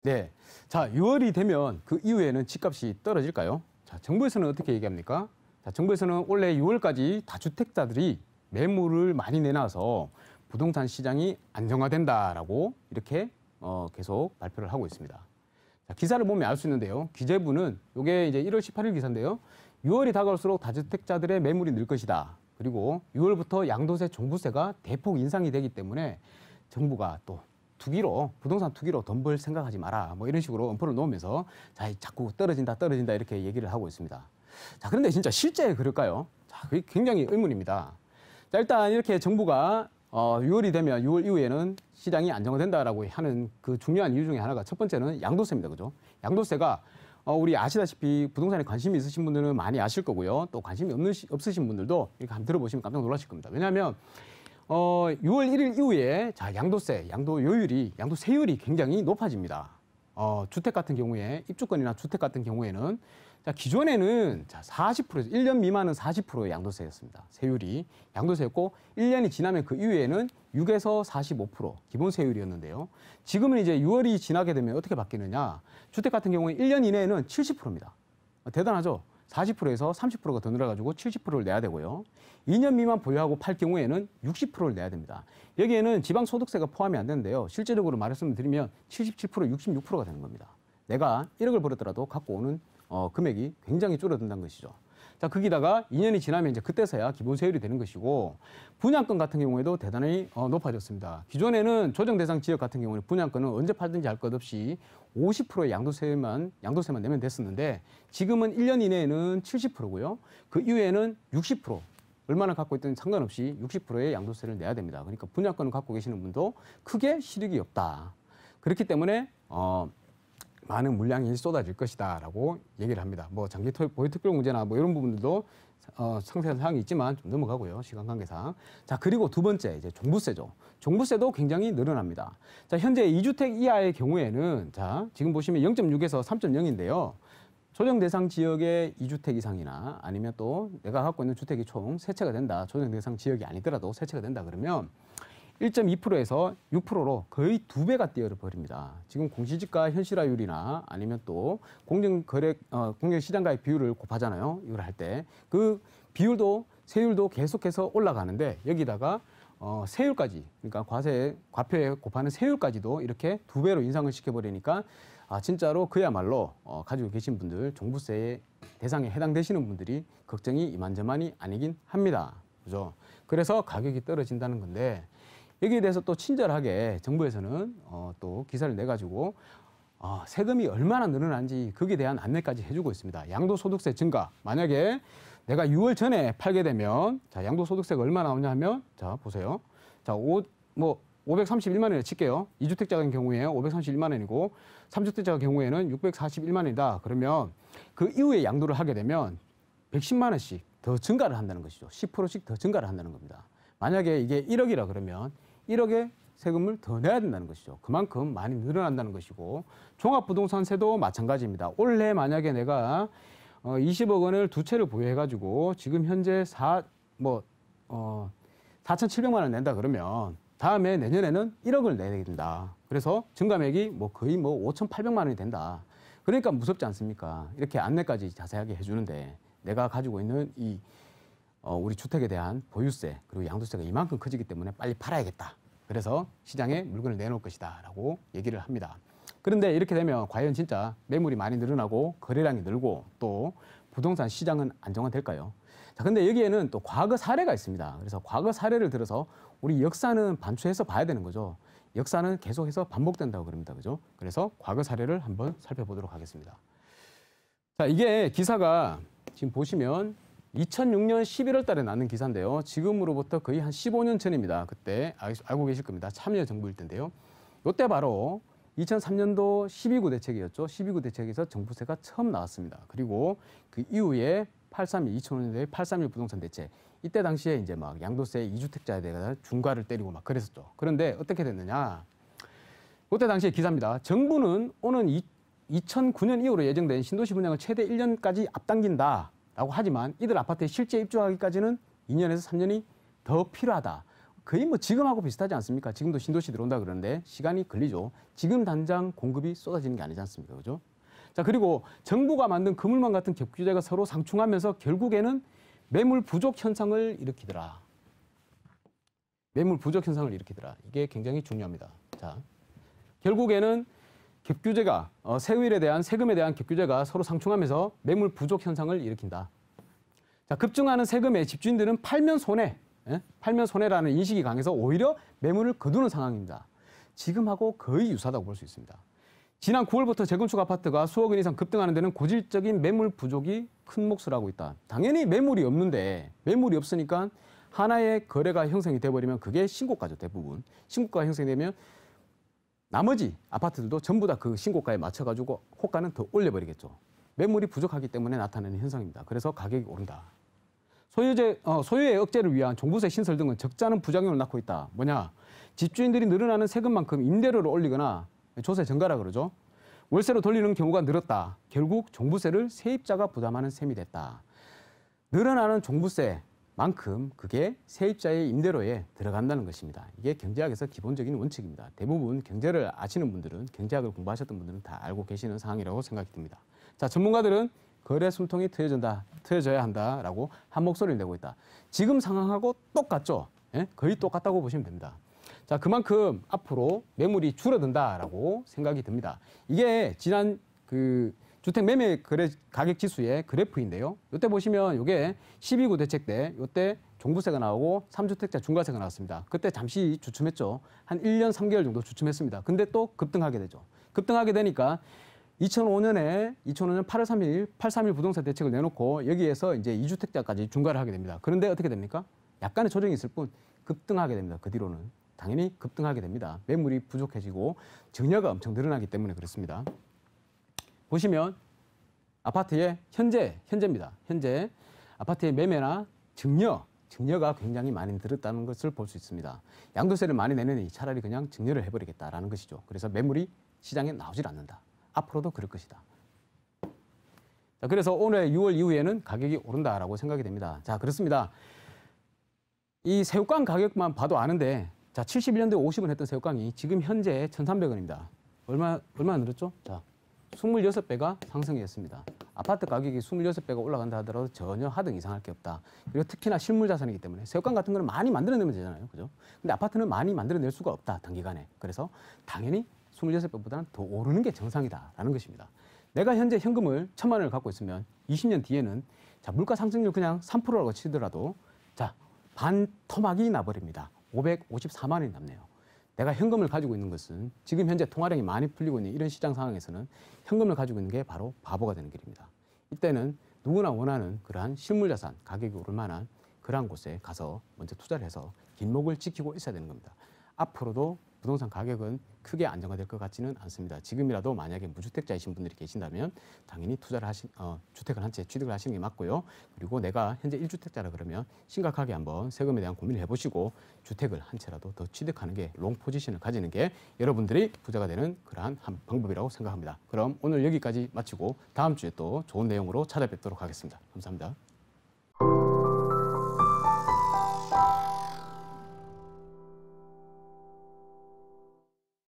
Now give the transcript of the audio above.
네. 자, 6월이 되면 그 이후에는 집값이 떨어질까요? 자, 정부에서는 어떻게 얘기합니까? 자, 정부에서는 올해 6월까지 다주택자들이 매물을 많이 내놔서 부동산 시장이 안정화된다라고 이렇게 계속 발표를 하고 있습니다. 자, 기사를 보면 알 수 있는데요. 기재부는 이게 이제 1월 18일 기사인데요. 6월이 다가올수록 다주택자들의 매물이 늘 것이다. 그리고 6월부터 양도세, 종부세가 대폭 인상이 되기 때문에 정부가 또 부동산 투기로 돈 벌 생각하지 마라. 뭐 이런 식으로 엄포를 놓으면서 자, 자꾸 떨어진다 이렇게 얘기를 하고 있습니다. 자, 그런데 진짜 실제 그럴까요? 자, 그게 굉장히 의문입니다. 자, 일단 이렇게 정부가 6월이 되면 6월 이후에는 시장이 안정화된다라고 하는 그 중요한 이유 중에 하나가 첫 번째는 양도세입니다. 그죠? 양도세가 우리 아시다시피 부동산에 관심이 있으신 분들은 많이 아실 거고요. 또 관심이 없으신 분들도 이렇게 한번 들어보시면 깜짝 놀라실 겁니다. 왜냐하면 6월 1일 이후에 자, 양도세율이 굉장히 높아집니다. 주택 같은 경우에 입주권이나 주택 같은 경우에는 자, 기존에는 자, 40%에서 1년 미만은 40%의 양도세였습니다. 세율이 양도세였고 1년이 지나면 그 이후에는 6에서 45% 기본 세율이었는데요. 지금은 이제 6월이 지나게 되면 어떻게 바뀌느냐? 주택 같은 경우에 1년 이내에는 70%입니다. 대단하죠? 40%에서 30%가 더 늘어가지고 70%를 내야 되고요. 2년 미만 보유하고 팔 경우에는 60%를 내야 됩니다. 여기에는 지방소득세가 포함이 안 되는데요. 실제적으로 말씀드리면 77%, 66%가 되는 겁니다. 내가 1억을 벌었더라도 갖고 오는 금액이 굉장히 줄어든다는 것이죠. 자, 거기다가 2년이 지나면 이제 그때서야 기본 세율이 되는 것이고 분양권 같은 경우에도 대단히 높아졌습니다. 기존에는 조정 대상 지역 같은 경우는 분양권은 언제 팔든지 할 것 없이 50%의 양도세만 내면 됐었는데 지금은 1년 이내에는 70%고요. 그 이후에는 60%. 얼마나 갖고 있든 상관없이 60%의 양도세를 내야 됩니다. 그러니까 분양권을 갖고 계시는 분도 크게 실익이 없다. 그렇기 때문에 많은 물량이 쏟아질 것이다라고 얘기를 합니다. 뭐 장기 보유 특별 공제나 뭐 이런 부분들도 상세한 사항이 있지만 좀 넘어가고요. 시간 관계상. 자, 그리고 두 번째 이제 종부세죠. 종부세도 굉장히 늘어납니다. 자, 현재 2주택 이하의 경우에는 자, 지금 보시면 0.6에서 3.0인데요. 조정 대상 지역의 2주택 이상이나 아니면 또 내가 갖고 있는 주택이 총 세 채가 된다. 조정 대상 지역이 아니더라도 세 채가 된다 그러면 1.2%에서 6%로 거의 2배가 뛰어버립니다. 지금 공시지가 현실화율이나 아니면 또 공정시장가의 비율을 곱하잖아요. 이걸 할 때 그 비율도 세율도 계속해서 올라가는데 여기다가 세율까지 그러니까 과표에 곱하는 세율까지도 이렇게 2배로 인상을 시켜버리니까 진짜로 그야말로 가지고 계신 분들 종부세 대상에 해당되시는 분들이 걱정이 이만저만이 아니긴 합니다. 그죠? 그래서 가격이 떨어진다는 건데 여기에 대해서 또 친절하게 정부에서는 또 기사를 내가지고 세금이 얼마나 늘어난지 거기에 대한 안내까지 해주고 있습니다. 양도소득세 증가. 만약에 내가 6월 전에 팔게 되면 자, 양도소득세가 얼마나 나오냐 하면 자, 보세요. 자, 531만 원을 칠게요. 2주택자 같은 경우에 531만 원이고 3주택자 경우에는 641만 원이다. 그러면 그 이후에 양도를 하게 되면 110만 원씩 더 증가를 한다는 것이죠. 10%씩 더 증가를 한다는 겁니다. 만약에 이게 1억이라 그러면 1억의 세금을 더 내야 된다는 것이죠. 그만큼 많이 늘어난다는 것이고 종합부동산세도 마찬가지입니다. 올해 만약에 내가 20억 원을 두 채를 보유해가지고 지금 현재 4,700만 원 낸다 그러면 다음에 내년에는 1억을 내야 된다. 그래서 증감액이 거의 5,800만 원이 된다. 그러니까 무섭지 않습니까? 이렇게 안내까지 자세하게 해주는데 내가 가지고 있는 우리 주택에 대한 보유세 그리고 양도세가 이만큼 커지기 때문에 빨리 팔아야겠다. 그래서 시장에 물건을 내놓을 것이다 라고 얘기를 합니다. 그런데 이렇게 되면 과연 진짜 매물이 많이 늘어나고 거래량이 늘고 또 부동산 시장은 안정화될까요? 자, 근데 여기에는 또 과거 사례가 있습니다. 그래서 과거 사례를 들어서 우리 역사는 반추해서 봐야 되는 거죠. 역사는 계속해서 반복된다고 그럽니다. 그죠? 그래서 과거 사례를 한번 살펴보도록 하겠습니다. 자, 이게 기사가 지금 보시면 2006년 11월 달에 나는 기사인데요. 지금으로부터 거의 한 15년 전입니다. 그때 알고 계실 겁니다. 참여정부일 텐데요. 이때 바로 2003년도 12구 대책이었죠. 12구 대책에서 정부세가 처음 나왔습니다. 그리고 그 이후에 2005년도에 831 부동산 대책. 이때 당시에 이제 막 양도세 2주택자에 대해서 중과를 때리고 막 그랬었죠. 그런데 어떻게 됐느냐. 그때 당시에 기사입니다. 정부는 오는 2009년 이후로 예정된 신도시 분양을 최대 1년까지 앞당긴다. 라고 하지만 이들 아파트에 실제 입주하기까지는 2년에서 3년이 더 필요하다. 거의 뭐 지금하고 비슷하지 않습니까? 지금도 신도시 들어온다 그러는데 시간이 걸리죠. 지금 당장 공급이 쏟아지는 게 아니지 않습니까? 그죠? 자, 그리고 정부가 만든 그물망 같은 갭 규제가 서로 상충하면서 결국에는 매물 부족 현상을 일으키더라. 매물 부족 현상을 일으키더라. 이게 굉장히 중요합니다. 자, 결국에는 갭 규제가 세율에 대한 세금에 대한 갭 규제가 서로 상충하면서 매물 부족 현상을 일으킨다. 자, 급증하는 세금에 집주인들은 팔면 손해, 팔면 손해라는 인식이 강해서 오히려 매물을 거두는 상황입니다. 지금하고 거의 유사하다고 볼 수 있습니다. 지난 9월부터 재건축 아파트가 수억 원 이상 급등하는 데는 고질적인 매물 부족이 큰 몫을 하고 있다. 당연히 매물이 없는데 매물이 없으니까 하나의 거래가 형성이 돼버리면 그게 신고가죠, 대부분. 신고가가 형성되면 나머지 아파트들도 전부 다 그 신고가에 맞춰가지고 호가는 더 올려버리겠죠. 매물이 부족하기 때문에 나타나는 현상입니다. 그래서 가격이 오른다. 소유의 억제를 위한 종부세 신설 등은 적지 않은 부작용을 낳고 있다. 뭐냐? 집주인들이 늘어나는 세금만큼 임대료를 올리거나 조세 증가라 그러죠. 월세로 돌리는 경우가 늘었다. 결국 종부세를 세입자가 부담하는 셈이 됐다. 늘어나는 종부세만큼 그게 세입자의 임대료에 들어간다는 것입니다. 이게 경제학에서 기본적인 원칙입니다. 대부분 경제를 아시는 분들은, 경제학을 공부하셨던 분들은 다 알고 계시는 상황이라고 생각이 듭니다. 자, 전문가들은 거래 숨통이 트여져야 한다라고 한 목소리를 내고 있다. 지금 상황하고 똑같죠? 예? 거의 똑같다고 보시면 됩니다. 자, 그만큼 앞으로 매물이 줄어든다라고 생각이 듭니다. 이게 지난 그 주택 매매 거래 가격 지수의 그래프인데요. 이때 보시면 이게 12구 대책 때 이때 종부세가 나오고 3주택자 중과세가 나왔습니다. 그때 잠시 주춤했죠. 한 1년 3개월 정도 주춤했습니다. 근데 또 급등하게 되죠. 급등하게 되니까 2005년 8월 3일 831 부동산 대책을 내놓고 여기에서 이제 2주택자까지 중과를 하게 됩니다. 그런데 어떻게 됩니까? 약간의 조정이 있을 뿐 급등하게 됩니다. 그 뒤로는. 당연히 급등하게 됩니다. 매물이 부족해지고 증여가 엄청 늘어나기 때문에 그렇습니다. 보시면 아파트의 현재입니다. 현재 아파트의 매매나 증여가 굉장히 많이 늘었다는 것을 볼 수 있습니다. 양도세를 많이 내느니 차라리 그냥 증여를 해버리겠다라는 것이죠. 그래서 매물이 시장에 나오질 않는다. 앞으로도 그럴 것이다. 자, 그래서 올해 6월 이후에는 가격이 오른다라고 생각이 됩니다. 자, 그렇습니다. 이 새우깡 가격만 봐도 아는데, 자, 71년도에 50원 했던 새우깡이 지금 현재 1,300원입니다. 얼마 늘었죠? 자, 26배가 상승했습니다. 아파트 가격이 26배가 올라간다 하더라도 전혀 하등 이상할 게 없다. 그리고 특히나 실물 자산이기 때문에 새우깡 같은 거는 많이 만들어내면 되잖아요. 그죠? 근데 아파트는 많이 만들어낼 수가 없다, 단기간에. 그래서 당연히 26배보다는 더 오르는 게 정상이다라는 것입니다. 내가 현재 현금을 1,000만 원을 갖고 있으면 20년 뒤에는 자, 물가 상승률 그냥 3%라고 치더라도 자, 반 토막이 나버립니다. 554만 원이 남네요. 내가 현금을 가지고 있는 것은 지금 현재 통화량이 많이 풀리고 있는 이런 시장 상황에서는 현금을 가지고 있는 게 바로 바보가 되는 길입니다. 이때는 누구나 원하는 그러한 실물자산 가격이 오를 만한 그러한 곳에 가서 먼저 투자를 해서 길목을 지키고 있어야 되는 겁니다. 앞으로도 부동산 가격은 크게 안정화될 것 같지는 않습니다. 지금이라도 만약에 무주택자이신 분들이 계신다면 당연히 주택을 한 채 취득을 하시는 게 맞고요. 그리고 내가 현재 1주택자라 그러면 심각하게 한번 세금에 대한 고민을 해보시고 주택을 한 채라도 더 취득하는 게 롱 포지션을 가지는 게 여러분들이 부자가 되는 그러한 한 방법이라고 생각합니다. 그럼 오늘 여기까지 마치고 다음 주에 또 좋은 내용으로 찾아뵙도록 하겠습니다. 감사합니다.